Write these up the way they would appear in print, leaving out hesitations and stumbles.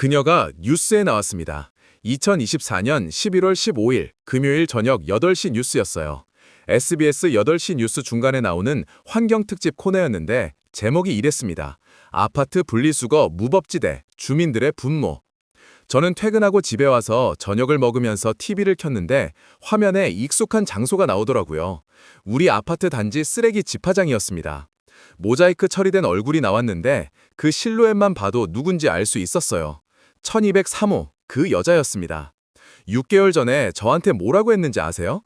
그녀가 뉴스에 나왔습니다. 2024년 11월 15일 금요일 저녁 8시 뉴스였어요. SBS 8시 뉴스 중간에 나오는 환경특집 코너였는데 제목이 이랬습니다. 아파트 분리수거 무법지대, 주민들의 분노. 저는 퇴근하고 집에 와서 저녁을 먹으면서 TV를 켰는데 화면에 익숙한 장소가 나오더라고요. 우리 아파트 단지 쓰레기 집화장이었습니다. 모자이크 처리된 얼굴이 나왔는데 그 실루엣만 봐도 누군지 알 수 있었어요. 1203호, 그 여자였습니다. 6개월 전에 저한테 뭐라고 했는지 아세요?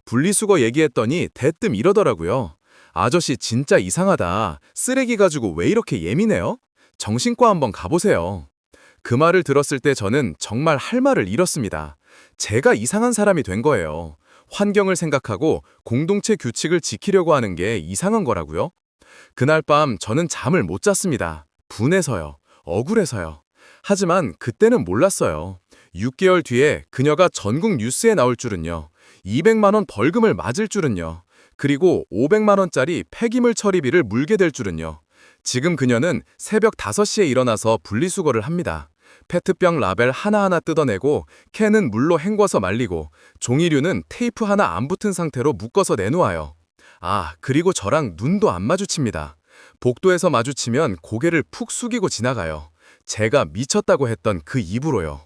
분리수거 얘기했더니 대뜸 이러더라고요. 아저씨 진짜 이상하다. 쓰레기 가지고 왜 이렇게 예민해요? 정신과 한번 가보세요. 그 말을 들었을 때 저는 정말 할 말을 잃었습니다. 제가 이상한 사람이 된 거예요. 환경을 생각하고 공동체 규칙을 지키려고 하는 게 이상한 거라고요? 그날 밤 저는 잠을 못 잤습니다. 분해서요. 억울해서요. 하지만 그때는 몰랐어요. 6개월 뒤에 그녀가 전국 뉴스에 나올 줄은요. 200만 원 벌금을 맞을 줄은요. 그리고 500만 원짜리 폐기물 처리비를 물게 될 줄은요. 지금 그녀는 새벽 5시에 일어나서 분리수거를 합니다. 페트병 라벨 하나하나 뜯어내고 캔은 물로 헹궈서 말리고 종이류는 테이프 하나 안 붙은 상태로 묶어서 내놓아요. 그리고 저랑 눈도 안 마주칩니다. 복도에서 마주치면 고개를 푹 숙이고 지나가요. 제가 미쳤다고 했던 그 입으로요.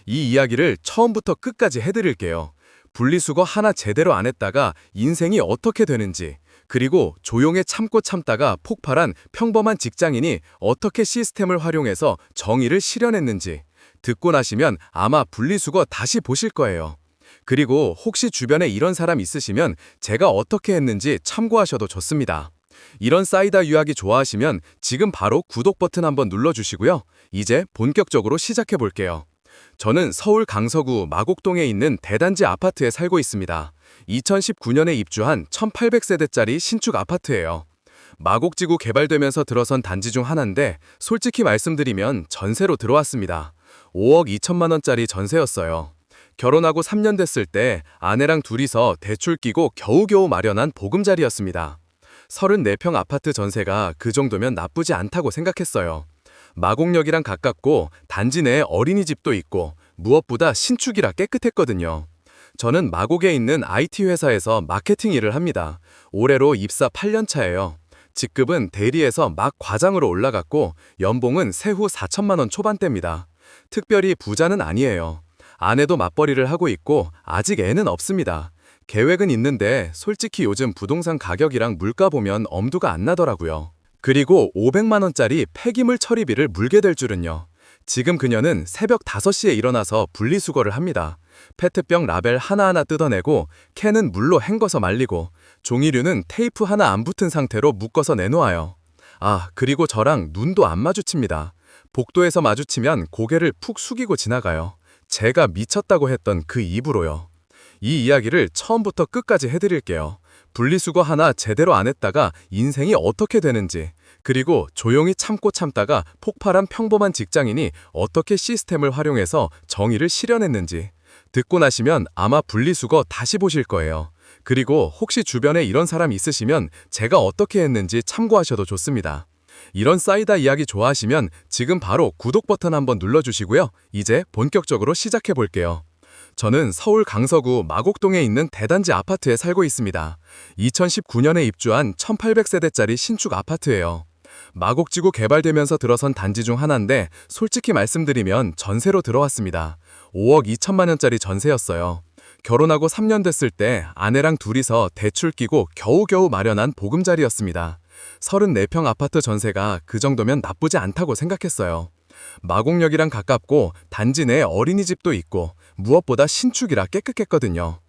이 이야기를 처음부터 끝까지 해드릴게요. 분리수거 하나 제대로 안 했다가 인생이 어떻게 되는지, 그리고 조용히 참고 참다가 폭발한 평범한 직장인이 어떻게 시스템을 활용해서 정의를 실현했는지 듣고 나시면 아마 분리수거 다시 보실 거예요. 그리고 혹시 주변에 이런 사람 있으시면 제가 어떻게 했는지 참고하셔도 좋습니다. 이런 사이다 이야기 좋아하시면 지금 바로 구독 버튼 한번 눌러주시고요. 이제 본격적으로 시작해 볼게요. 저는 서울 강서구 마곡동에 있는 대단지 아파트에 살고 있습니다. 2019년에 입주한 1800세대짜리 신축 아파트예요. 마곡지구 개발되면서 들어선 단지 중 하나인데 솔직히 말씀드리면 전세로 들어왔습니다. 5억 2천만 원짜리 전세였어요. 결혼하고 3년 됐을 때 아내랑 둘이서 대출 끼고 겨우겨우 마련한 보금자리였습니다. 34평 아파트 전세가 그 정도면 나쁘지 않다고 생각했어요. 마곡역이랑 가깝고 단지 내에 어린이집도 있고 무엇보다 신축이라 깨끗했거든요. 저는 마곡에 있는 IT 회사에서 마케팅 일을 합니다. 올해로 입사 8년 차예요. 직급은 대리에서 막 과장으로 올라갔고 연봉은 세후 4천만 원 초반대입니다. 특별히 부자는 아니에요. 아내도 맞벌이를 하고 있고 아직 애는 없습니다. 계획은 있는데 솔직히 요즘 부동산 가격이랑 물가 보면 엄두가 안 나더라고요. 그리고 500만 원짜리 폐기물 처리비를 물게 될 줄은요. 지금 그녀는 새벽 5시에 일어나서 분리수거를 합니다. 페트병 라벨 하나하나 뜯어내고 캔은 물로 헹궈서 말리고 종이류는 테이프 하나 안 붙은 상태로 묶어서 내놓아요. 그리고 저랑 눈도 안 마주칩니다. 복도에서 마주치면 고개를 푹 숙이고 지나가요. 제가 미쳤다고 했던 그 입으로요. 이 이야기를 처음부터 끝까지 해드릴게요. 분리수거 하나 제대로 안 했다가 인생이 어떻게 되는지, 그리고 조용히 참고 참다가 폭발한 평범한 직장인이 어떻게 시스템을 활용해서 정의를 실현했는지 듣고 나시면 아마 분리수거 다시 보실 거예요. 그리고 혹시 주변에 이런 사람 있으시면 제가 어떻게 했는지 참고하셔도 좋습니다. 이런 사이다 이야기 좋아하시면 지금 바로 구독 버튼 한번 눌러주시고요. 이제 본격적으로 시작해 볼게요. 저는 서울 강서구 마곡동에 있는 대단지 아파트에 살고 있습니다. 2019년에 입주한 1800세대짜리 신축 아파트예요. 마곡지구 개발되면서 들어선 단지 중 하나인데 솔직히 말씀드리면 전세로 들어왔습니다. 5억 2천만 원짜리 전세였어요. 결혼하고 3년 됐을 때 아내랑 둘이서 대출 끼고 겨우겨우 마련한 보금자리였습니다. 34평 아파트 전세가 그 정도면 나쁘지 않다고 생각했어요. 마곡역이랑 가깝고 단지 내에 어린이집도 있고 무엇보다 신축이라 깨끗했거든요.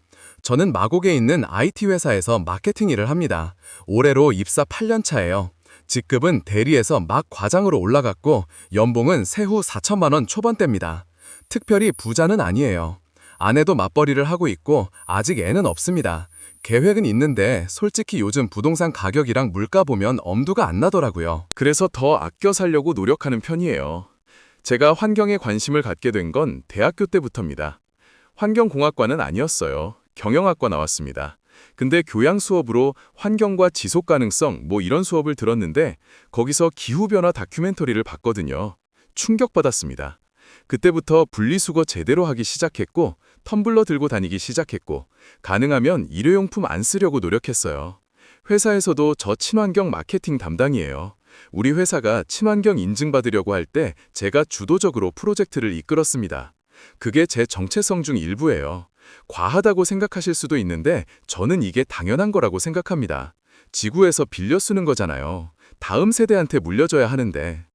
저는 마곡에 있는 IT 회사에서 마케팅 일을 합니다. 올해로 입사 8년 차예요. 직급은 대리에서 막 과장으로 올라갔고 연봉은 세후 4천만 원 초반대입니다. 특별히 부자는 아니에요. 아내도 맞벌이를 하고 있고 아직 애는 없습니다. 계획은 있는데 솔직히 요즘 부동산 가격이랑 물가 보면 엄두가 안 나더라고요. 그래서 더 아껴 살려고 노력하는 편이에요. 제가 환경에 관심을 갖게 된 건 대학교 때부터입니다. 환경공학과는 아니었어요. 경영학과 나왔습니다. 근데 교양 수업으로 환경과 지속 가능성 이런 수업을 들었는데 거기서 기후변화 다큐멘터리를 봤거든요. 충격받았습니다. 그때부터 분리수거 제대로 하기 시작했고, 텀블러 들고 다니기 시작했고, 가능하면 일회용품 안 쓰려고 노력했어요. 회사에서도 저 친환경 마케팅 담당이에요. 우리 회사가 친환경 인증받으려고 할 때 제가 주도적으로 프로젝트를 이끌었습니다. 그게 제 정체성 중 일부예요. 과하다고 생각하실 수도 있는데 저는 이게 당연한 거라고 생각합니다. 지구에서 빌려 쓰는 거잖아요. 다음 세대한테 물려줘야 하는데.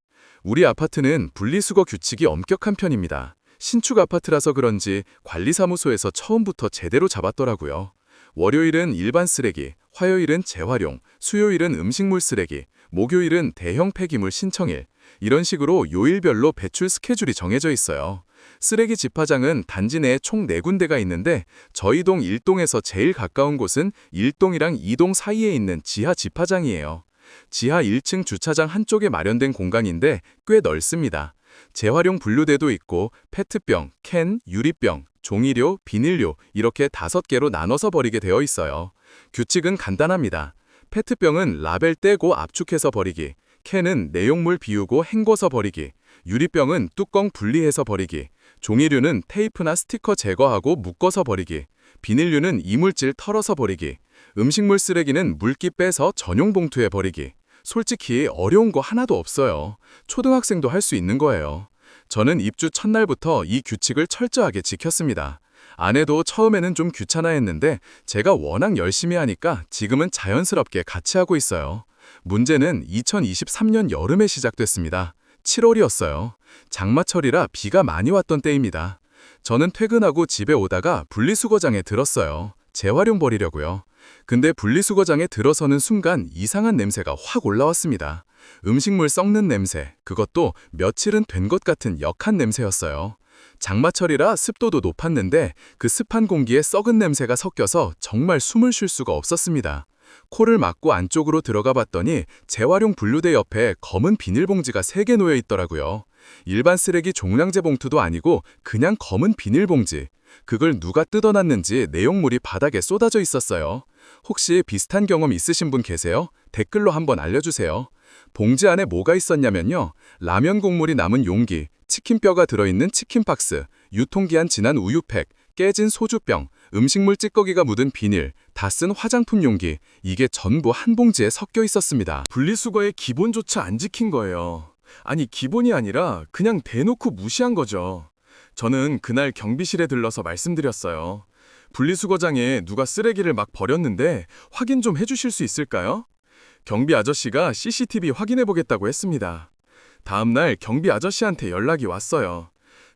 우리 아파트는 분리수거 규칙이 엄격한 편입니다. 신축 아파트라서 그런지 관리사무소에서 처음부터 제대로 잡았더라고요. 월요일은 일반 쓰레기, 화요일은 재활용, 수요일은 음식물 쓰레기, 목요일은 대형 폐기물 신청일. 이런 식으로 요일별로 배출 스케줄이 정해져 있어요. 쓰레기 집화장은 단지 내에 총 4군데가 있는데 저희 동 1동에서 제일 가까운 곳은 1동이랑 2동 사이에 있는 지하 집화장이에요. 지하 1층 주차장 한쪽에 마련된 공간인데 꽤 넓습니다. 재활용 분류대도 있고 페트병, 캔, 유리병, 종이료, 비닐료 이렇게 5개로 나눠서 버리게 되어 있어요. 규칙은 간단합니다. 페트병은 라벨 떼고 압축해서 버리기, 캔은 내용물 비우고 헹궈서 버리기, 유리병은 뚜껑 분리해서 버리기, 종이류는 테이프나 스티커 제거하고 묶어서 버리기, 비닐류는 이물질 털어서 버리기, 음식물 쓰레기는 물기 빼서 전용 봉투에 버리기. 솔직히 어려운 거 하나도 없어요. 초등학생도 할 수 있는 거예요. 저는 입주 첫날부터 이 규칙을 철저하게 지켰습니다. 아내도 처음에는 좀 귀찮아했는데 제가 워낙 열심히 하니까 지금은 자연스럽게 같이 하고 있어요. 문제는 2023년 여름에 시작됐습니다. 7월이었어요. 장마철이라 비가 많이 왔던 때입니다. 저는 퇴근하고 집에 오다가 분리수거장에 들었어요. 재활용 버리려고요. 근데 분리수거장에 들어서는 순간 이상한 냄새가 확 올라왔습니다. 음식물 썩는 냄새, 그것도 며칠은 된 것 같은 역한 냄새였어요. 장마철이라 습도도 높았는데 그 습한 공기에 썩은 냄새가 섞여서 정말 숨을 쉴 수가 없었습니다. 코를 막고 안쪽으로 들어가 봤더니 재활용 분류대 옆에 검은 비닐봉지가 3개 놓여 있더라고요. 일반 쓰레기 종량제 봉투도 아니고 그냥 검은 비닐봉지. 그걸 누가 뜯어놨는지 내용물이 바닥에 쏟아져 있었어요. 혹시 비슷한 경험 있으신 분 계세요? 댓글로 한번 알려주세요. 봉지 안에 뭐가 있었냐면요. 라면 국물이 남은 용기, 치킨뼈가 들어있는 치킨 박스, 유통기한 지난 우유팩, 깨진 소주병, 음식물 찌꺼기가 묻은 비닐, 다 쓴 화장품 용기, 이게 전부 한 봉지에 섞여 있었습니다. 분리수거의 기본조차 안 지킨 거예요. 아니, 기본이 아니라 그냥 대놓고 무시한 거죠. 저는 그날 경비실에 들러서 말씀드렸어요. 분리수거장에 누가 쓰레기를 막 버렸는데 확인 좀 해주실 수 있을까요? 경비 아저씨가 CCTV 확인해보겠다고 했습니다. 다음날 경비 아저씨한테 연락이 왔어요.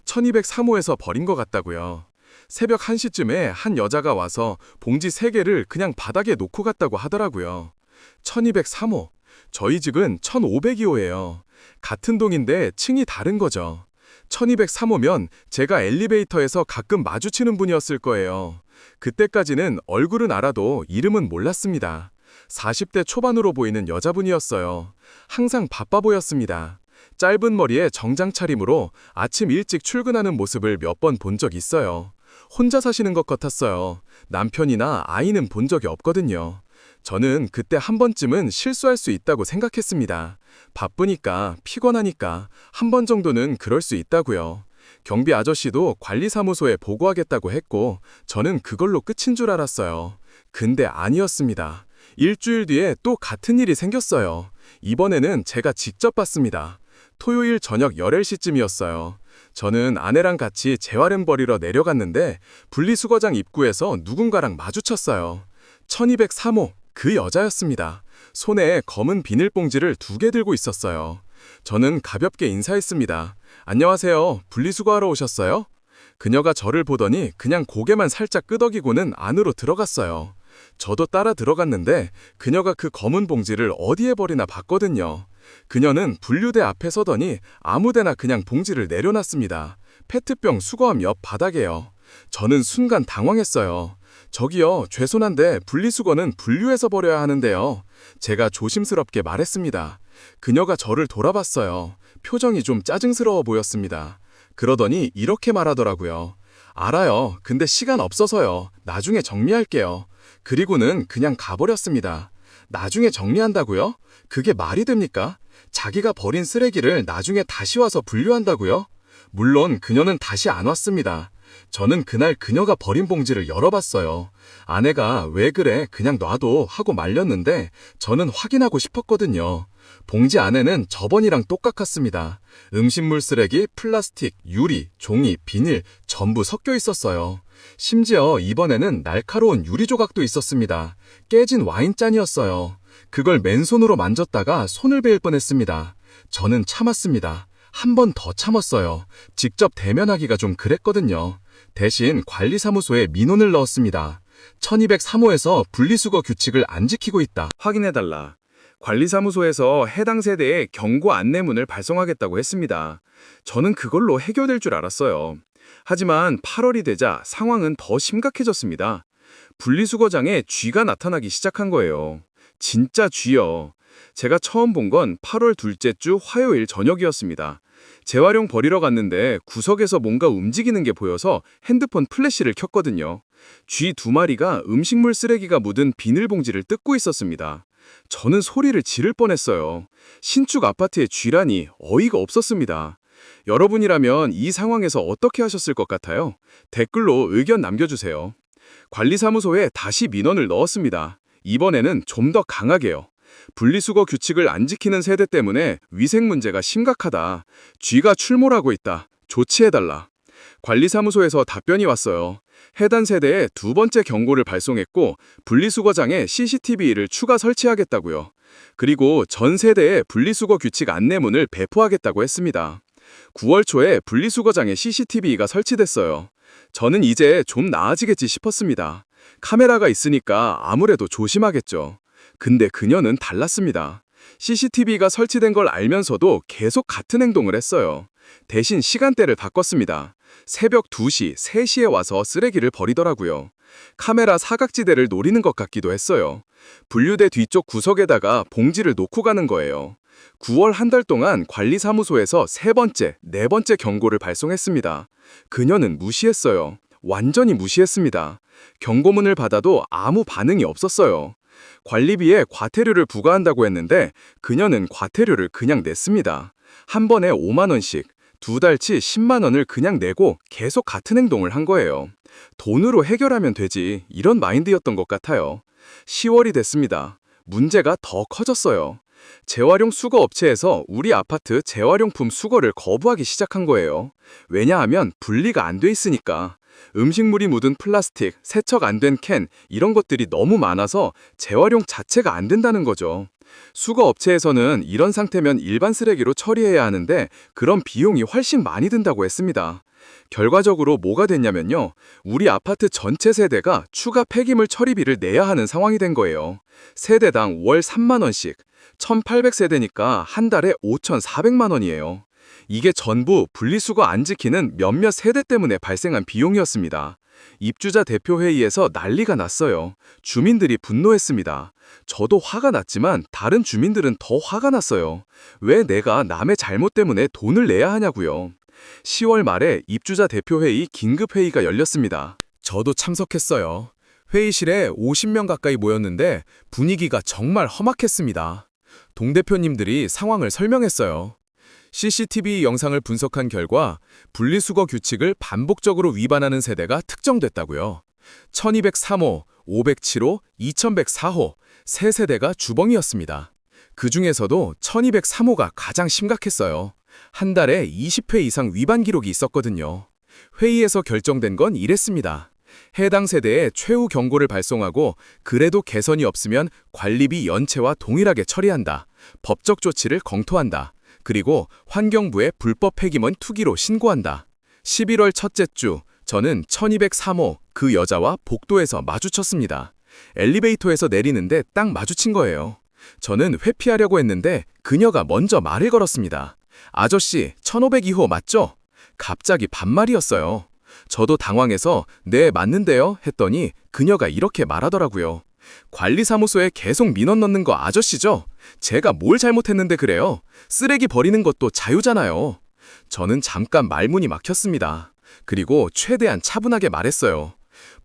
1203호에서 버린 것 같다고요. 새벽 1시쯤에 한 여자가 와서 봉지 3개를 그냥 바닥에 놓고 갔다고 하더라고요. 1203호, 저희 집은 1502호예요. 같은 동인데 층이 다른 거죠. 1203호면 제가 엘리베이터에서 가끔 마주치는 분이었을 거예요. 그때까지는 얼굴은 알아도 이름은 몰랐습니다. 40대 초반으로 보이는 여자분이었어요. 항상 바빠 보였습니다. 짧은 머리에 정장 차림으로 아침 일찍 출근하는 모습을 몇 번 본 적 있어요. 혼자 사시는 것 같았어요. 남편이나 아이는 본 적이 없거든요. 저는 그때 한 번쯤은 실수할 수 있다고 생각했습니다. 바쁘니까, 피곤하니까 한 번 정도는 그럴 수 있다고요. 경비 아저씨도 관리사무소에 보고하겠다고 했고 저는 그걸로 끝인 줄 알았어요. 근데 아니었습니다. 일주일 뒤에 또 같은 일이 생겼어요. 이번에는 제가 직접 봤습니다. 토요일 저녁 11시쯤이었어요. 저는 아내랑 같이 재활용 버리러 내려갔는데 분리수거장 입구에서 누군가랑 마주쳤어요. 1203호, 그 여자였습니다. 손에 검은 비닐봉지를 2개 들고 있었어요. 저는 가볍게 인사했습니다. 안녕하세요. 분리수거하러 오셨어요? 그녀가 저를 보더니 그냥 고개만 살짝 끄덕이고는 안으로 들어갔어요. 저도 따라 들어갔는데 그녀가 그 검은 봉지를 어디에 버리나 봤거든요. 그녀는 분류대 앞에 서더니 아무데나 그냥 봉지를 내려놨습니다. 페트병 수거함 옆 바닥에요. 저는 순간 당황했어요. 저기요, 죄송한데 분리수거는 분류해서 버려야 하는데요. 제가 조심스럽게 말했습니다. 그녀가 저를 돌아봤어요. 표정이 좀 짜증스러워 보였습니다. 그러더니 이렇게 말하더라고요. 알아요. 근데 시간 없어서요. 나중에 정리할게요. 그리고는 그냥 가버렸습니다. 나중에 정리한다고요? 그게 말이 됩니까? 자기가 버린 쓰레기를 나중에 다시 와서 분류한다고요? 물론 그녀는 다시 안 왔습니다. 저는 그날 그녀가 버린 봉지를 열어봤어요. 아내가 왜 그래 그냥 놔둬 하고 말렸는데 저는 확인하고 싶었거든요. 봉지 안에는 저번이랑 똑같았습니다. 음식물 쓰레기, 플라스틱, 유리, 종이, 비닐 전부 섞여 있었어요. 심지어 이번에는 날카로운 유리 조각도 있었습니다. 깨진 와인잔이었어요. 그걸 맨손으로 만졌다가 손을 베일 뻔했습니다. 저는 참았습니다. 한 번 더 참았어요. 직접 대면하기가 좀 그랬거든요. 대신 관리사무소에 민원을 넣었습니다. 1203호에서 분리수거 규칙을 안 지키고 있다. 확인해달라. 관리사무소에서 해당 세대에 경고 안내문을 발송하겠다고 했습니다. 저는 그걸로 해결될 줄 알았어요. 하지만 8월이 되자 상황은 더 심각해졌습니다. 분리수거장에 쥐가 나타나기 시작한 거예요. 진짜 쥐요. 제가 처음 본 건 8월 둘째 주 화요일 저녁이었습니다. 재활용 버리러 갔는데 구석에서 뭔가 움직이는 게 보여서 핸드폰 플래시를 켰거든요. 쥐 2마리가 음식물 쓰레기가 묻은 비닐봉지를 뜯고 있었습니다. 저는 소리를 지를 뻔했어요. 신축 아파트에 쥐라니 어이가 없었습니다. 여러분이라면 이 상황에서 어떻게 하셨을 것 같아요? 댓글로 의견 남겨주세요. 관리사무소에 다시 민원을 넣었습니다. 이번에는 좀 더 강하게요. 분리수거 규칙을 안 지키는 세대 때문에 위생 문제가 심각하다. 쥐가 출몰하고 있다. 조치해달라. 관리사무소에서 답변이 왔어요. 해당 세대에 2번째 경고를 발송했고 분리수거장에 CCTV를 추가 설치하겠다고요. 그리고 전 세대에 분리수거 규칙 안내문을 배포하겠다고 했습니다. 9월 초에 분리수거장에 CCTV가 설치됐어요. 저는 이제 좀 나아지겠지 싶었습니다. 카메라가 있으니까 아무래도 조심하겠죠. 근데 그녀는 달랐습니다. CCTV가 설치된 걸 알면서도 계속 같은 행동을 했어요. 대신 시간대를 바꿨습니다. 새벽 2시, 3시에 와서 쓰레기를 버리더라고요. 카메라 사각지대를 노리는 것 같기도 했어요. 분류대 뒤쪽 구석에다가 봉지를 놓고 가는 거예요. 9월 한 달 동안 관리사무소에서 3번째, 4번째 경고를 발송했습니다. 그녀는 무시했어요. 완전히 무시했습니다. 경고문을 받아도 아무 반응이 없었어요. 관리비에 과태료를 부과한다고 했는데 그녀는 과태료를 그냥 냈습니다. 한 번에 5만 원씩, 2달치 10만 원을 그냥 내고 계속 같은 행동을 한 거예요. 돈으로 해결하면 되지 이런 마인드였던 것 같아요. 10월이 됐습니다. 문제가 더 커졌어요. 재활용 수거 업체에서 우리 아파트 재활용품 수거를 거부하기 시작한 거예요. 왜냐하면 분리가 안 돼 있으니까. 음식물이 묻은 플라스틱, 세척 안 된 캔 이런 것들이 너무 많아서 재활용 자체가 안 된다는 거죠. 수거 업체에서는 이런 상태면 일반 쓰레기로 처리해야 하는데 그런 비용이 훨씬 많이 든다고 했습니다. 결과적으로 뭐가 됐냐면요. 우리 아파트 전체 세대가 추가 폐기물 처리비를 내야 하는 상황이 된 거예요. 세대당 월 3만 원씩, 1800세대니까 한 달에 5,400만 원이에요. 이게 전부 분리수거 안 지키는 몇몇 세대 때문에 발생한 비용이었습니다. 입주자 대표회의에서 난리가 났어요. 주민들이 분노했습니다. 저도 화가 났지만 다른 주민들은 더 화가 났어요. 왜 내가 남의 잘못 때문에 돈을 내야 하냐고요. 10월 말에 입주자 대표회의 긴급회의가 열렸습니다. 저도 참석했어요. 회의실에 50명 가까이 모였는데 분위기가 정말 험악했습니다. 동대표님들이 상황을 설명했어요. CCTV 영상을 분석한 결과 분리수거 규칙을 반복적으로 위반하는 세대가 특정됐다고요. 1203호, 507호, 2104호 세 세대가 주범이었습니다. 그 중에서도 1203호가 가장 심각했어요. 한 달에 20회 이상 위반 기록이 있었거든요. 회의에서 결정된 건 이랬습니다. 해당 세대에 최후 경고를 발송하고 그래도 개선이 없으면 관리비 연체와 동일하게 처리한다. 법적 조치를 검토한다. 그리고 환경부에 불법 폐기물 투기로 신고한다. 11월 첫째 주 저는 1203호 그 여자와 복도에서 마주쳤습니다. 엘리베이터에서 내리는데 딱 마주친 거예요. 저는 회피하려고 했는데 그녀가 먼저 말을 걸었습니다. 아저씨 1502호 맞죠? 갑자기 반말이었어요. 저도 당황해서 네 맞는데요 했더니 그녀가 이렇게 말하더라고요. 관리사무소에 계속 민원 넣는 거 아저씨죠? 제가 뭘 잘못했는데 그래요? 쓰레기 버리는 것도 자유잖아요. 저는 잠깐 말문이 막혔습니다. 그리고 최대한 차분하게 말했어요.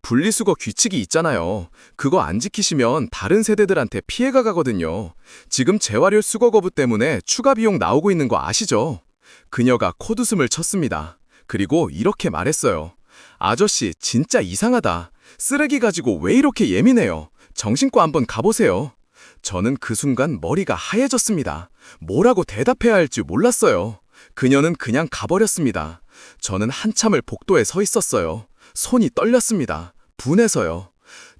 분리수거 규칙이 있잖아요. 그거 안 지키시면 다른 세대들한테 피해가 가거든요. 지금 재활용 수거 거부 때문에 추가 비용 나오고 있는 거 아시죠? 그녀가 콧웃음을 쳤습니다. 그리고 이렇게 말했어요. 아저씨, 진짜 이상하다. 쓰레기 가지고 왜 이렇게 예민해요? 정신과 한번 가보세요. 저는 그 순간 머리가 하얘졌습니다. 뭐라고 대답해야 할지 몰랐어요. 그녀는 그냥 가버렸습니다. 저는 한참을 복도에 서 있었어요. 손이 떨렸습니다. 분해서요.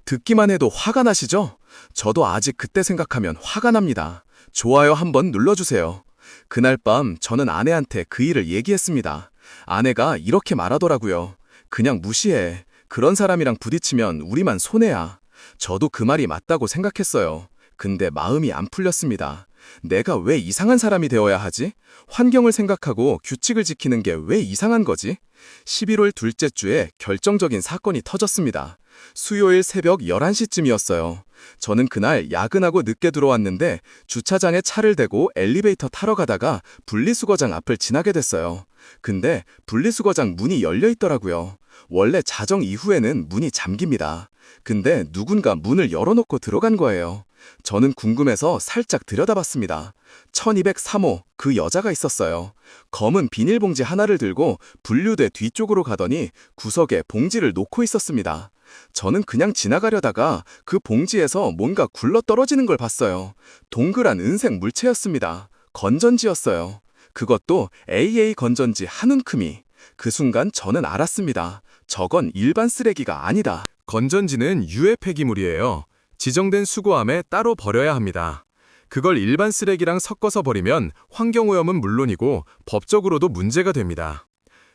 듣기만 해도 화가 나시죠? 저도 아직 그때 생각하면 화가 납니다. 좋아요 한번 눌러주세요. 그날 밤 저는 아내한테 그 일을 얘기했습니다. 아내가 이렇게 말하더라고요. 그냥 무시해. 그런 사람이랑 부딪히면 우리만 손해야. 저도 그 말이 맞다고 생각했어요. 근데 마음이 안 풀렸습니다. 내가 왜 이상한 사람이 되어야 하지? 환경을 생각하고 규칙을 지키는 게 왜 이상한 거지? 11월 둘째 주에 결정적인 사건이 터졌습니다. 수요일 새벽 11시쯤이었어요. 저는 그날 야근하고 늦게 들어왔는데 주차장에 차를 대고 엘리베이터 타러 가다가 분리수거장 앞을 지나게 됐어요. 근데 분리수거장 문이 열려 있더라고요. 원래 자정 이후에는 문이 잠깁니다. 근데 누군가 문을 열어놓고 들어간 거예요. 저는 궁금해서 살짝 들여다봤습니다. 1203호 그 여자가 있었어요. 검은 비닐봉지 하나를 들고 분류대 뒤쪽으로 가더니 구석에 봉지를 놓고 있었습니다. 저는 그냥 지나가려다가 그 봉지에서 뭔가 굴러떨어지는 걸 봤어요. 동그란 은색 물체였습니다. 건전지였어요. 그것도 AA 건전지 한 움큼이. 그 순간 저는 알았습니다. 저건 일반 쓰레기가 아니다. 건전지는 유해 폐기물이에요. 지정된 수거함에 따로 버려야 합니다. 그걸 일반 쓰레기랑 섞어서 버리면 환경오염은 물론이고 법적으로도 문제가 됩니다.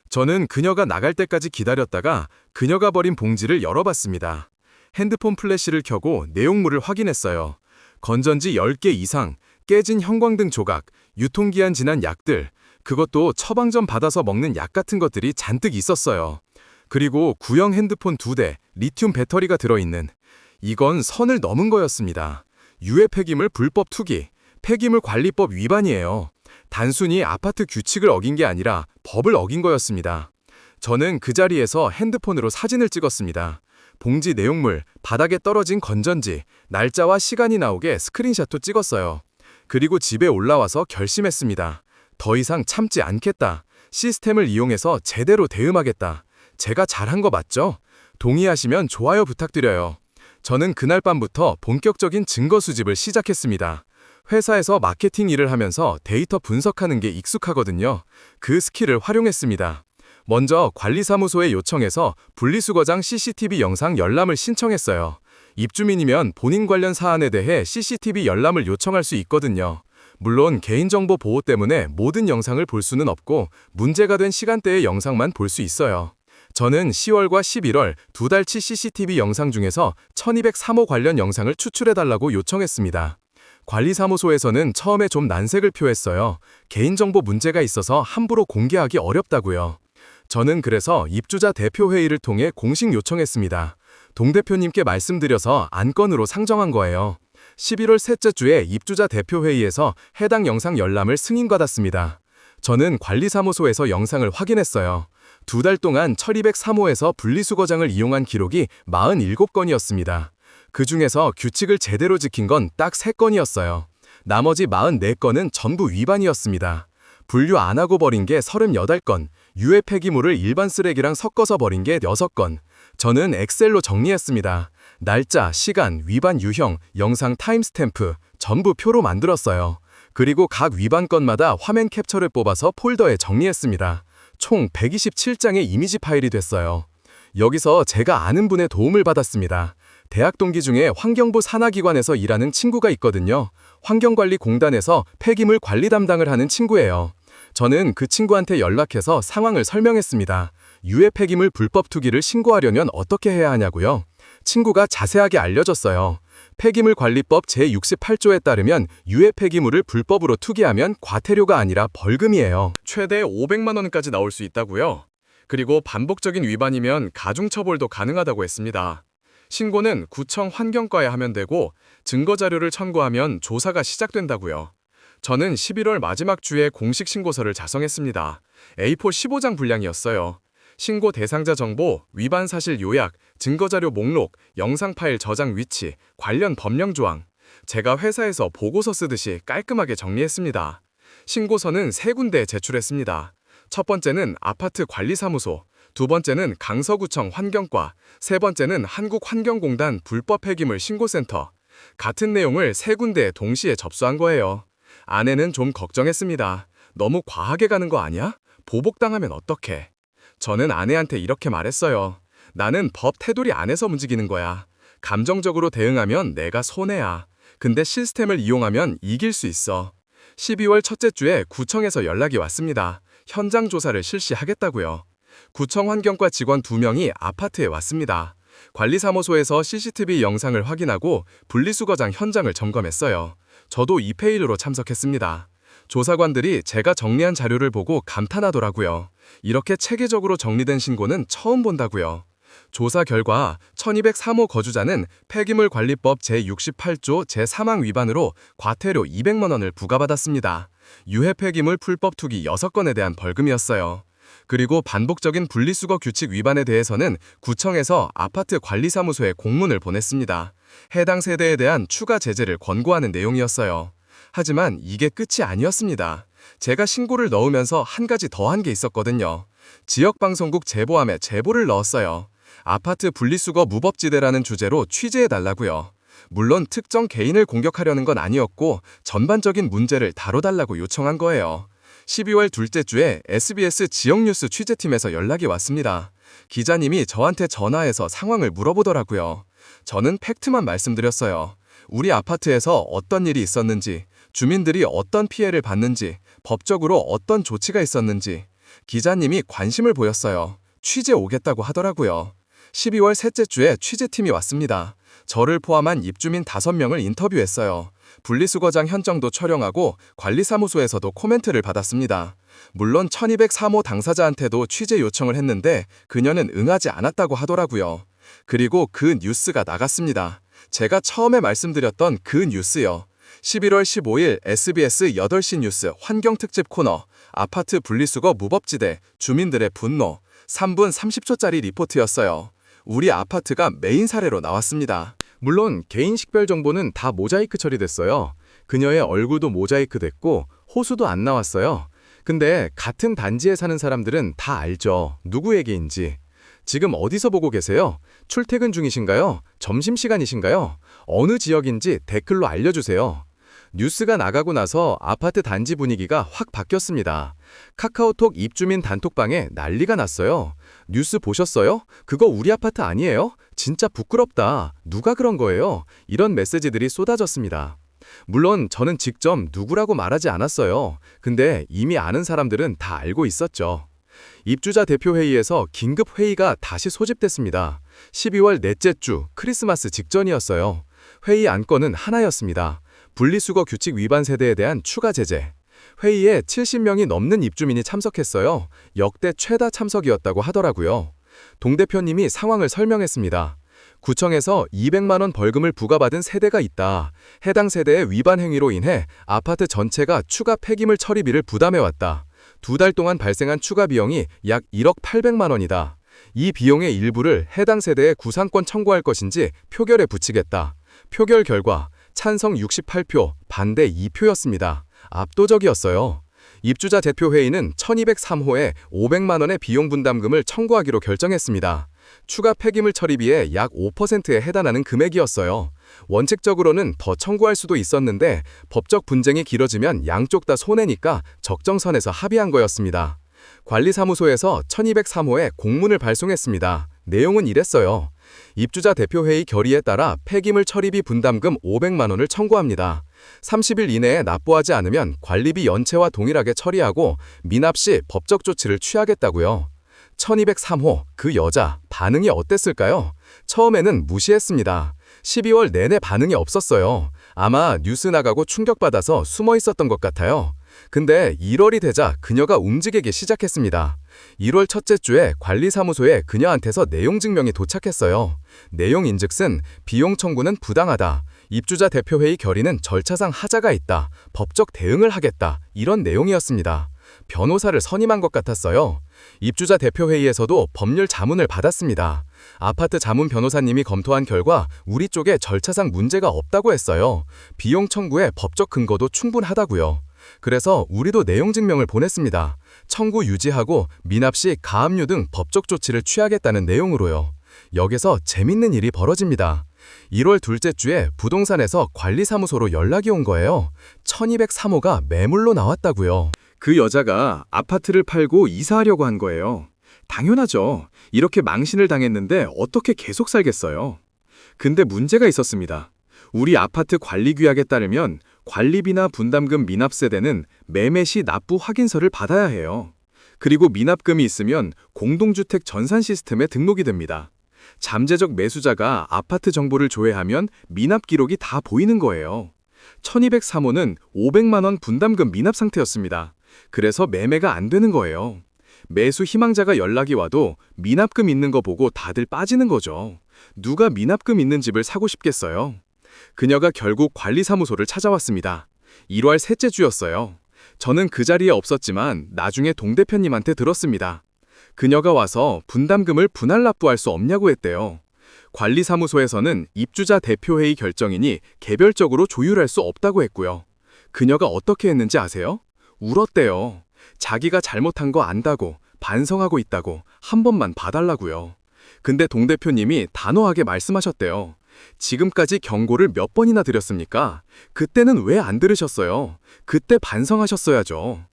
저는 그녀가 나갈 때까지 기다렸다가 그녀가 버린 봉지를 열어봤습니다. 핸드폰 플래시를 켜고 내용물을 확인했어요. 건전지 10개 이상, 깨진 형광등 조각, 유통기한 지난 약들, 그것도 처방전 받아서 먹는 약 같은 것들이 잔뜩 있었어요. 그리고 구형 핸드폰 2대, 리튬 배터리가 들어있는, 이건 선을 넘은 거였습니다. 유해 폐기물 불법 투기, 폐기물 관리법 위반이에요. 단순히 아파트 규칙을 어긴 게 아니라 법을 어긴 거였습니다. 저는 그 자리에서 핸드폰으로 사진을 찍었습니다. 봉지 내용물, 바닥에 떨어진 건전지, 날짜와 시간이 나오게 스크린샷도 찍었어요. 그리고 집에 올라와서 결심했습니다. 더 이상 참지 않겠다. 시스템을 이용해서 제대로 대응하겠다. 제가 잘한 거 맞죠? 동의하시면 좋아요 부탁드려요. 저는 그날 밤부터 본격적인 증거 수집을 시작했습니다. 회사에서 마케팅 일을 하면서 데이터 분석하는 게 익숙하거든요. 그 스킬을 활용했습니다. 먼저 관리사무소에 요청해서 분리수거장 CCTV 영상 열람을 신청했어요. 입주민이면 본인 관련 사안에 대해 CCTV 열람을 요청할 수 있거든요. 물론 개인정보 보호 때문에 모든 영상을 볼 수는 없고 문제가 된 시간대의 영상만 볼 수 있어요. 저는 10월과 11월 두 달치 CCTV 영상 중에서 1203호 관련 영상을 추출해달라고 요청했습니다. 관리사무소에서는 처음에 좀 난색을 표했어요. 개인정보 문제가 있어서 함부로 공개하기 어렵다고요. 저는 그래서 입주자 대표회의를 통해 공식 요청했습니다. 동 대표님께 말씀드려서 안건으로 상정한 거예요. 11월 셋째 주에 입주자 대표회의에서 해당 영상 열람을 승인받았습니다. 저는 관리사무소에서 영상을 확인했어요. 2달 동안 1203호에서 분리수거장을 이용한 기록이 47건이었습니다. 그 중에서 규칙을 제대로 지킨 건 딱 3건이었어요. 나머지 44건은 전부 위반이었습니다. 분류 안 하고 버린 게 38건, 유해 폐기물을 일반 쓰레기랑 섞어서 버린 게 6건. 저는 엑셀로 정리했습니다. 날짜, 시간, 위반 유형, 영상 타임스탬프 전부 표로 만들었어요. 그리고 각 위반 건마다 화면 캡처를 뽑아서 폴더에 정리했습니다. 총 127장의 이미지 파일이 됐어요. 여기서 제가 아는 분의 도움을 받았습니다. 대학 동기 중에 환경부 산하기관에서 일하는 친구가 있거든요. 환경관리공단에서 폐기물 관리 담당을 하는 친구예요. 저는 그 친구한테 연락해서 상황을 설명했습니다. 유해 폐기물 불법 투기를 신고하려면 어떻게 해야 하냐고요? 친구가 자세하게 알려줬어요. 폐기물관리법 제68조에 따르면 유해 폐기물을 불법으로 투기하면 과태료가 아니라 벌금이에요. 최대 500만 원까지 나올 수 있다고요? 그리고 반복적인 위반이면 가중처벌도 가능하다고 했습니다. 신고는 구청 환경과에 하면 되고 증거자료를 첨부하면 조사가 시작된다고요. 저는 11월 마지막 주에 공식 신고서를 작성했습니다. A4 15장 분량이었어요. 신고 대상자 정보, 위반 사실 요약, 증거자료 목록, 영상 파일 저장 위치, 관련 법령 조항. 제가 회사에서 보고서 쓰듯이 깔끔하게 정리했습니다. 신고서는 3군데 제출했습니다. 첫 번째는 아파트 관리사무소, 두 번째는 강서구청 환경과, 세 번째는 한국환경공단 불법 폐기물 신고센터. 같은 내용을 세 군데에 동시에 접수한 거예요. 아내는 좀 걱정했습니다. 너무 과하게 가는 거 아니야? 보복당하면 어떡해? 저는 아내한테 이렇게 말했어요. 나는 법 테두리 안에서 움직이는 거야. 감정적으로 대응하면 내가 손해야. 근데 시스템을 이용하면 이길 수 있어. 12월 첫째 주에 구청에서 연락이 왔습니다. 현장 조사를 실시하겠다고요. 구청 환경과 직원 2명이 아파트에 왔습니다. 관리사무소에서 CCTV 영상을 확인하고 분리수거장 현장을 점검했어요. 저도 이페일로 참석했습니다. 조사관들이 제가 정리한 자료를 보고 감탄하더라고요. 이렇게 체계적으로 정리된 신고는 처음 본다고요. 조사 결과 1203호 거주자는 폐기물관리법 제68조 제3항 위반으로 과태료 200만 원을 부과받았습니다. 유해 폐기물 풀법 투기 6건에 대한 벌금이었어요. 그리고 반복적인 분리수거 규칙 위반에 대해서는 구청에서 아파트 관리사무소에 공문을 보냈습니다. 해당 세대에 대한 추가 제재를 권고하는 내용이었어요. 하지만 이게 끝이 아니었습니다. 제가 신고를 넣으면서 한 가지 더 한 게 있었거든요. 지역방송국 제보함에 제보를 넣었어요. 아파트 분리수거 무법지대라는 주제로 취재해달라고요. 물론 특정 개인을 공격하려는 건 아니었고 전반적인 문제를 다뤄달라고 요청한 거예요. 12월 둘째 주에 SBS 지역뉴스 취재팀에서 연락이 왔습니다. 기자님이 저한테 전화해서 상황을 물어보더라고요. 저는 팩트만 말씀드렸어요. 우리 아파트에서 어떤 일이 있었는지, 주민들이 어떤 피해를 받는지, 법적으로 어떤 조치가 있었는지. 기자님이 관심을 보였어요. 취재 오겠다고 하더라고요. 12월 셋째 주에 취재팀이 왔습니다. 저를 포함한 입주민 5명을 인터뷰했어요. 분리수거장 현장도 촬영하고 관리사무소에서도 코멘트를 받았습니다. 물론 1203호 당사자한테도 취재 요청을 했는데 그녀는 응하지 않았다고 하더라고요. 그리고 그 뉴스가 나갔습니다. 제가 처음에 말씀드렸던 그 뉴스요. 11월 15일 SBS 8시 뉴스 환경특집 코너 아파트 분리수거 무법지대 주민들의 분노 3분 30초짜리 리포트였어요. 우리 아파트가 메인 사례로 나왔습니다. 물론 개인 식별 정보는 다 모자이크 처리됐어요. 그녀의 얼굴도 모자이크 됐고 호수도 안 나왔어요. 근데 같은 단지에 사는 사람들은 다 알죠. 누구 얘기인지. 지금 어디서 보고 계세요? 출퇴근 중이신가요? 점심시간이신가요? 어느 지역인지 댓글로 알려주세요. 뉴스가 나가고 나서 아파트 단지 분위기가 확 바뀌었습니다. 카카오톡 입주민 단톡방에 난리가 났어요. 뉴스 보셨어요? 그거 우리 아파트 아니에요? 진짜 부끄럽다. 누가 그런 거예요? 이런 메시지들이 쏟아졌습니다. 물론 저는 직접 누구라고 말하지 않았어요. 근데 이미 아는 사람들은 다 알고 있었죠. 입주자 대표회의에서 긴급 회의가 다시 소집됐습니다. 12월 넷째 주 크리스마스 직전이었어요. 회의 안건은 하나였습니다. 분리수거 규칙 위반 세대에 대한 추가 제재. 회의에 70명이 넘는 입주민이 참석했어요. 역대 최다 참석이었다고 하더라고요. 동 대표님이 상황을 설명했습니다. 구청에서 200만 원 벌금을 부과받은 세대가 있다. 해당 세대의 위반 행위로 인해 아파트 전체가 추가 폐기물 처리비를 부담해왔다. 2달 동안 발생한 추가 비용이 약 1억 800만 원이다. 이 비용의 일부를 해당 세대에 구상권 청구할 것인지 표결에 붙이겠다. 표결 결과 찬성 68표, 반대 2표였습니다. 압도적이었어요. 입주자 대표회의는 1203호에 500만 원의 비용 분담금을 청구하기로 결정했습니다. 추가 폐기물 처리비의 약 5%에 해당하는 금액이었어요. 원칙적으로는 더 청구할 수도 있었는데 법적 분쟁이 길어지면 양쪽 다 손해니까 적정선에서 합의한 거였습니다. 관리사무소에서 1203호에 공문을 발송했습니다. 내용은 이랬어요. 입주자 대표회의 결의에 따라 폐기물 처리비 분담금 500만 원을 청구합니다. 30일 이내에 납부하지 않으면 관리비 연체와 동일하게 처리하고 미납 시 법적 조치를 취하겠다고요. 1203호, 그 여자 반응이 어땠을까요? 처음에는 무시했습니다. 12월 내내 반응이 없었어요. 아마 뉴스 나가고 충격받아서 숨어 있었던 것 같아요. 근데 1월이 되자 그녀가 움직이기 시작했습니다. 1월 첫째 주에 관리사무소에 그녀한테서 내용 증명이 도착했어요. 내용인즉슨 비용 청구는 부당하다. 입주자 대표회의 결의는 절차상 하자가 있다. 법적 대응을 하겠다. 이런 내용이었습니다. 변호사를 선임한 것 같았어요. 입주자 대표회의에서도 법률 자문을 받았습니다. 아파트 자문 변호사님이 검토한 결과 우리 쪽에 절차상 문제가 없다고 했어요. 비용 청구에 법적 근거도 충분하다고요. 그래서 우리도 내용 증명을 보냈습니다. 청구 유지하고 미납 시 가압류 등 법적 조치를 취하겠다는 내용으로요. 여기서 재밌는 일이 벌어집니다. 1월 둘째 주에 부동산에서 관리사무소로 연락이 온 거예요. 1203호가 매물로 나왔다고요. 그 여자가 아파트를 팔고 이사하려고 한 거예요. 당연하죠. 이렇게 망신을 당했는데 어떻게 계속 살겠어요. 근데 문제가 있었습니다. 우리 아파트 관리규약에 따르면 관리비나 분담금 미납 세대는 매매 시 납부 확인서를 받아야 해요. 그리고 미납금이 있으면 공동주택 전산 시스템에 등록이 됩니다. 잠재적 매수자가 아파트 정보를 조회하면 미납 기록이 다 보이는 거예요. 1203호는 500만 원 분담금 미납 상태였습니다. 그래서 매매가 안 되는 거예요. 매수 희망자가 연락이 와도 미납금 있는 거 보고 다들 빠지는 거죠. 누가 미납금 있는 집을 사고 싶겠어요? 그녀가 결국 관리사무소를 찾아왔습니다. 1월 셋째 주였어요. 저는 그 자리에 없었지만 나중에 동 대표님한테 들었습니다. 그녀가 와서 분담금을 분할 납부할 수 없냐고 했대요. 관리사무소에서는 입주자 대표회의 결정이니 개별적으로 조율할 수 없다고 했고요. 그녀가 어떻게 했는지 아세요? 울었대요. 자기가 잘못한 거 안다고, 반성하고 있다고 한 번만 봐달라고요. 근데 동 대표님이 단호하게 말씀하셨대요. 지금까지 경고를 몇 번이나 드렸습니까? 그때는 왜 안 들으셨어요? 그때 반성하셨어야죠.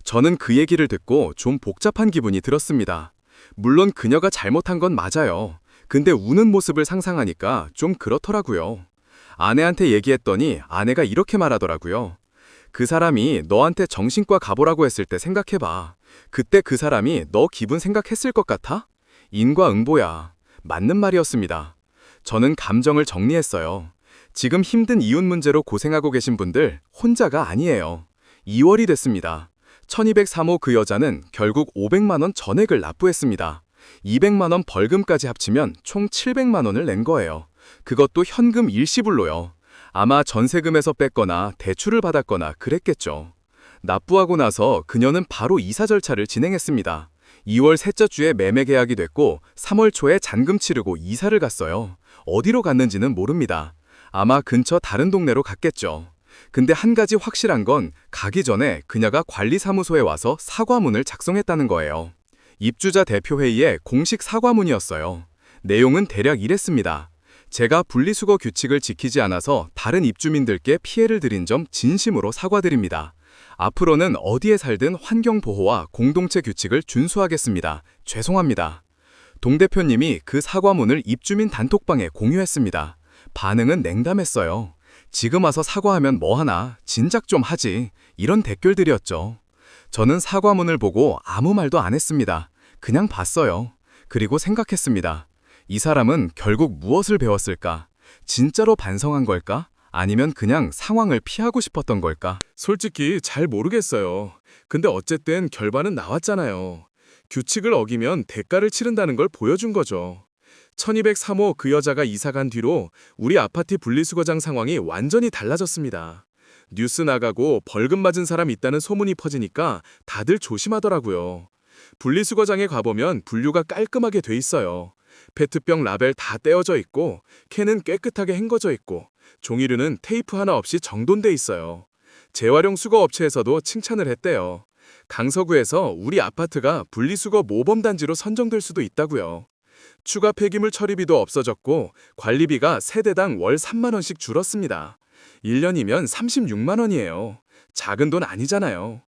저는 그 얘기를 듣고 좀 복잡한 기분이 들었습니다. 물론 그녀가 잘못한 건 맞아요. 근데 우는 모습을 상상하니까 좀 그렇더라고요. 아내한테 얘기했더니 아내가 이렇게 말하더라고요. 그 사람이 너한테 정신과 가보라고 했을 때 생각해봐. 그때 그 사람이 너 기분 생각했을 것 같아? 인과응보야. 맞는 말이었습니다. 저는 감정을 정리했어요. 지금 힘든 이혼 문제로 고생하고 계신 분들 혼자가 아니에요. 2월이 됐습니다. 1203호 그 여자는 결국 500만 원 전액을 납부했습니다. 200만 원 벌금까지 합치면 총 700만 원을 낸 거예요. 그것도 현금 일시불로요. 아마 전세금에서 뺐거나 대출을 받았거나 그랬겠죠. 납부하고 나서 그녀는 바로 이사 절차를 진행했습니다. 2월 셋째 주에 매매 계약이 됐고 3월 초에 잔금 치르고 이사를 갔어요. 어디로 갔는지는 모릅니다. 아마 근처 다른 동네로 갔겠죠. 근데 한 가지 확실한 건 가기 전에 그녀가 관리사무소에 와서 사과문을 작성했다는 거예요. 입주자 대표회의의 공식 사과문이었어요. 내용은 대략 이랬습니다. 제가 분리수거 규칙을 지키지 않아서 다른 입주민들께 피해를 드린 점 진심으로 사과드립니다. 앞으로는 어디에 살든 환경보호와 공동체 규칙을 준수하겠습니다. 죄송합니다. 동 대표님이 그 사과문을 입주민 단톡방에 공유했습니다. 반응은 냉담했어요. 지금 와서 사과하면 뭐하나, 진작 좀 하지. 이런 댓글들이었죠. 저는 사과문을 보고 아무 말도 안 했습니다. 그냥 봤어요. 그리고 생각했습니다. 이 사람은 결국 무엇을 배웠을까? 진짜로 반성한 걸까? 아니면 그냥 상황을 피하고 싶었던 걸까? 솔직히 잘 모르겠어요. 근데 어쨌든 결과는 나왔잖아요. 규칙을 어기면 대가를 치른다는 걸 보여준 거죠. 1203호 그 여자가 이사간 뒤로 우리 아파트 분리수거장 상황이 완전히 달라졌습니다. 뉴스 나가고 벌금 맞은 사람 있다는 소문이 퍼지니까 다들 조심하더라고요. 분리수거장에 가보면 분류가 깔끔하게 돼 있어요. 페트병 라벨 다 떼어져 있고 캔은 깨끗하게 헹궈져 있고 종이류는 테이프 하나 없이 정돈돼 있어요. 재활용 수거 업체에서도 칭찬을 했대요. 강서구에서 우리 아파트가 분리수거 모범단지로 선정될 수도 있다고요. 추가 폐기물 처리비도 없어졌고 관리비가 세대당 월 3만 원씩 줄었습니다. 1년이면 36만 원이에요. 작은 돈 아니잖아요.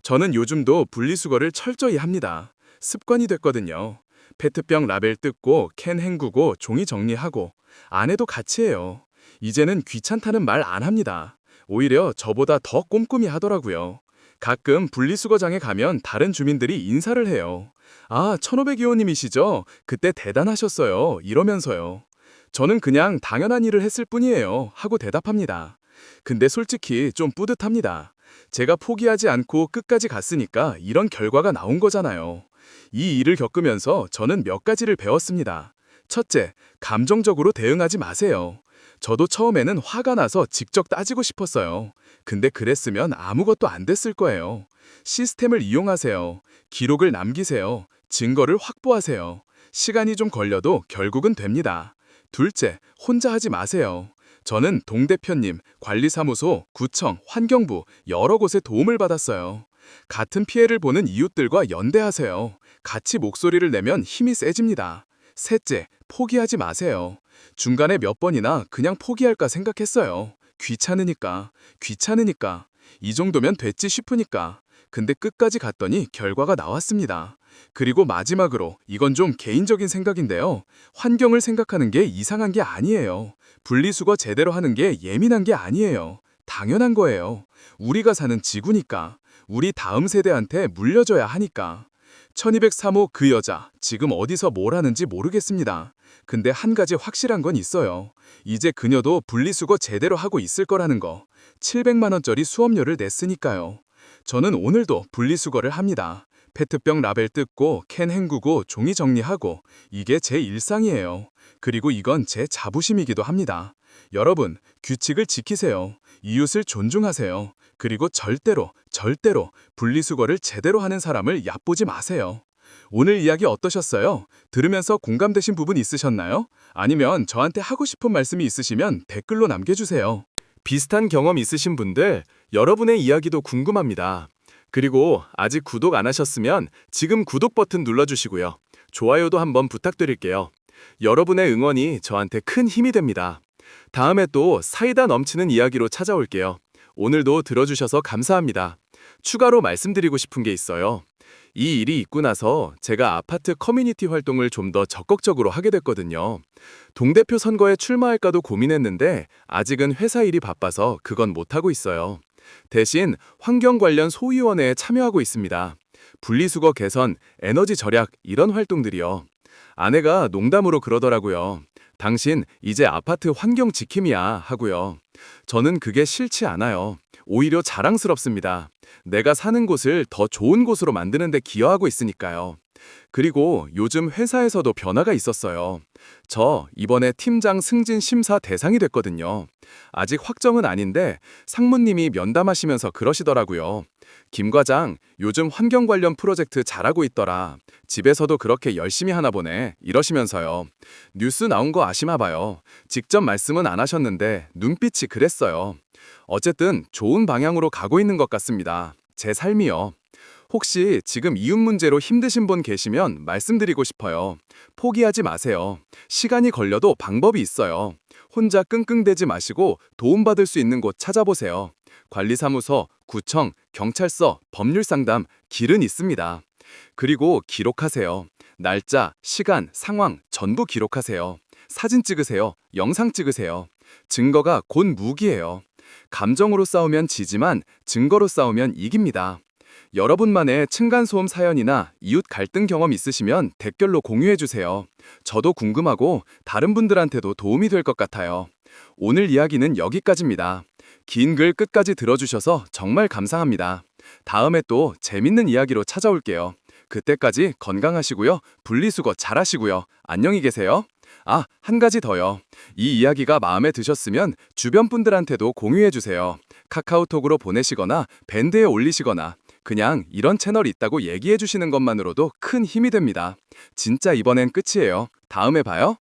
저는 요즘도 분리수거를 철저히 합니다. 습관이 됐거든요. 페트병 라벨 뜯고 캔 헹구고 종이 정리하고 아내도 같이 해요. 이제는 귀찮다는 말 안 합니다. 오히려 저보다 더 꼼꼼히 하더라고요. 가끔 분리수거장에 가면 다른 주민들이 인사를 해요. 아, 1502호님이시죠? 그때 대단하셨어요. 이러면서요. 저는 그냥 당연한 일을 했을 뿐이에요. 하고 대답합니다. 근데 솔직히 좀 뿌듯합니다. 제가 포기하지 않고 끝까지 갔으니까 이런 결과가 나온 거잖아요. 이 일을 겪으면서 저는 몇 가지를 배웠습니다. 첫째, 감정적으로 대응하지 마세요. 저도 처음에는 화가 나서 직접 따지고 싶었어요. 근데 그랬으면 아무것도 안 됐을 거예요. 시스템을 이용하세요. 기록을 남기세요. 증거를 확보하세요. 시간이 좀 걸려도 결국은 됩니다. 둘째, 혼자 하지 마세요. 저는 동 대표님, 관리사무소, 구청, 환경부 여러 곳에 도움을 받았어요. 같은 피해를 보는 이웃들과 연대하세요. 같이 목소리를 내면 힘이 세집니다. 셋째, 포기하지 마세요. 중간에 몇 번이나 그냥 포기할까 생각했어요. 귀찮으니까. 이 정도면 됐지 싶으니까. 근데 끝까지 갔더니 결과가 나왔습니다. 그리고 마지막으로 이건 좀 개인적인 생각인데요. 환경을 생각하는 게 이상한 게 아니에요. 분리수거 제대로 하는 게 예민한 게 아니에요. 당연한 거예요. 우리가 사는 지구니까. 우리 다음 세대한테 물려줘야 하니까. 1203호 그 여자, 지금 어디서 뭘 하는지 모르겠습니다. 근데 한 가지 확실한 건 있어요. 이제 그녀도 분리수거 제대로 하고 있을 거라는 거. 700만 원짜리 수업료를 냈으니까요. 저는 오늘도 분리수거를 합니다. 페트병 라벨 뜯고 캔 헹구고 종이 정리하고 이게 제 일상이에요. 그리고 이건 제 자부심이기도 합니다. 여러분, 규칙을 지키세요. 이웃을 존중하세요. 그리고 절대로 분리수거를 제대로 하는 사람을 얕보지 마세요. 오늘 이야기 어떠셨어요? 들으면서 공감되신 부분 있으셨나요? 아니면 저한테 하고 싶은 말씀이 있으시면 댓글로 남겨주세요. 비슷한 경험 있으신 분들, 여러분의 이야기도 궁금합니다. 그리고 아직 구독 안 하셨으면 지금 구독 버튼 눌러주시고요. 좋아요도 한번 부탁드릴게요. 여러분의 응원이 저한테 큰 힘이 됩니다. 다음에 또 사이다 넘치는 이야기로 찾아올게요. 오늘도 들어주셔서 감사합니다. 추가로 말씀드리고 싶은 게 있어요. 이 일이 있고 나서 제가 아파트 커뮤니티 활동을 좀 더 적극적으로 하게 됐거든요. 동대표 선거에 출마할까도 고민했는데 아직은 회사 일이 바빠서 그건 못하고 있어요. 대신 환경 관련 소위원회에 참여하고 있습니다. 분리수거 개선, 에너지 절약 이런 활동들이요. 아내가 농담으로 그러더라고요. 당신 이제 아파트 환경 지킴이야 하고요. 저는 그게 싫지 않아요. 오히려 자랑스럽습니다. 내가 사는 곳을 더 좋은 곳으로 만드는 데 기여하고 있으니까요. 그리고 요즘 회사에서도 변화가 있었어요. 저 이번에 팀장 승진 심사 대상이 됐거든요. 아직 확정은 아닌데 상무님이 면담하시면서 그러시더라고요. 김 과장, 요즘 환경 관련 프로젝트 잘하고 있더라. 집에서도 그렇게 열심히 하나 보네. 이러시면서요. 뉴스 나온 거 아시나 봐요. 직접 말씀은 안 하셨는데 눈빛이 그랬어요. 어쨌든 좋은 방향으로 가고 있는 것 같습니다. 제 삶이요. 혹시 지금 이웃 문제로 힘드신 분 계시면 말씀드리고 싶어요. 포기하지 마세요. 시간이 걸려도 방법이 있어요. 혼자 끙끙대지 마시고 도움받을 수 있는 곳 찾아보세요. 관리사무소, 구청, 경찰서, 법률상담, 길은 있습니다. 그리고 기록하세요. 날짜, 시간, 상황 전부 기록하세요. 사진 찍으세요. 영상 찍으세요. 증거가 곧 무기예요. 감정으로 싸우면 지지만 증거로 싸우면 이깁니다. 여러분만의 층간소음 사연이나 이웃 갈등 경험 있으시면 댓글로 공유해주세요. 저도 궁금하고 다른 분들한테도 도움이 될 것 같아요. 오늘 이야기는 여기까지입니다. 긴 글 끝까지 들어주셔서 정말 감사합니다. 다음에 또 재밌는 이야기로 찾아올게요. 그때까지 건강하시고요. 분리수거 잘하시고요. 안녕히 계세요. 아, 한 가지 더요. 이 이야기가 마음에 드셨으면 주변 분들한테도 공유해주세요. 카카오톡으로 보내시거나 밴드에 올리시거나 그냥 이런 채널이 있다고 얘기해 주시는 것만으로도 큰 힘이 됩니다. 진짜 이번엔 끝이에요. 다음에 봐요.